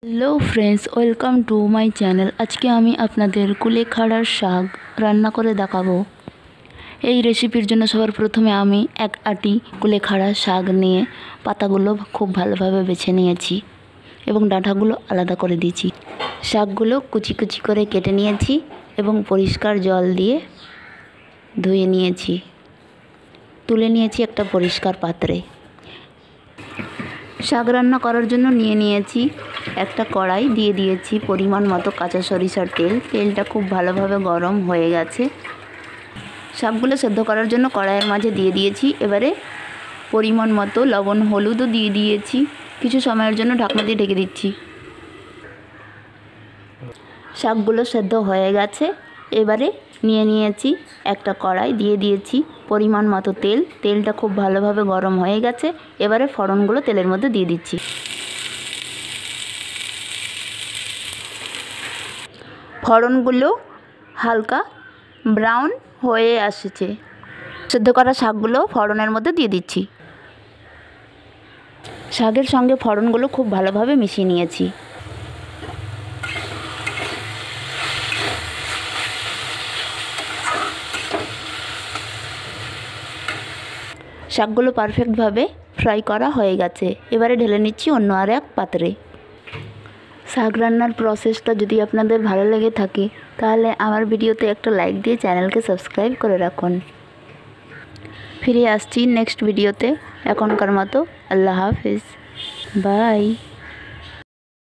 Hello friends, welcome to my channel. আজকে আমি আপনাদের কুলেখাড়ার শাক রান্না করে দেখাবো। এই রেসিপির জন্য সবার প্রথমে আমি এক আটি কুলেখাড়ার শাক নিয়ে পাতাগুলো খুব ভালোভাবে বেছে নিয়েছি এবং ডাঁটাগুলো আলাদা করে দিয়েছি। শাকগুলো কুচি কুচি করে কেটে নিয়েছি এবং পরিষ্কার জল দিয়ে ধুয়ে নিয়েছি। তুলে নিয়েছি একটা পরিষ্কার পাত্রে। শাক রান্না করার জন্য নিয়েছি একটা কড়াই, দিয়ে দিয়েছি পরিমাণ মতো কাঁচা সরিষার তেল। তেলটা খুব ভালোভাবে গরম হয়ে গেছে। শাকগুলো সেদ্ধ করার জন্য কড়াইয়ের মাঝে দিয়ে দিয়েছি। এবারে পরিমাণ মতো লবণ হলুদও দিয়ে দিয়েছি। কিছু সময়ের জন্য ঢাকনা দিয়ে ঢেকে দিচ্ছি। শাকগুলো সেদ্ধ হয়ে গেছে। এবারে নিয়েছি একটা কড়াই, দিয়ে দিয়েছি পরিমাণ মতো তেল। তেলটা খুব ভালোভাবে গরম হয়ে গেছে। এবারে ফোড়নগুলো তেলের মধ্যে দিয়ে দিচ্ছি। ফোড়নগুলো হালকা ব্রাউন হয়ে আসছে। সেদ্ধ করা শাকগুলো ফোড়নের মধ্যে দিয়ে দিচ্ছি। শাকের সঙ্গে ফোড়নগুলো খুব ভালোভাবে মিশিয়ে নিয়েছি। শাকগুলো পারফেক্টভাবে ফ্রাই করা হয়ে গেছে। এবারে ঢেলে নিচ্ছি অন্য আর এক পাত্রে। শাক রান্নার প্রসেসটা যদি আপনাদের ভালো লেগে থাকে তাহলে আমার ভিডিওতে একটা লাইক দিয়ে চ্যানেলকে সাবস্ক্রাইব করে রাখুন। ফিরে আসছি নেক্সট ভিডিওতে। এখনকার মতো আল্লাহ হাফেজ, বাই।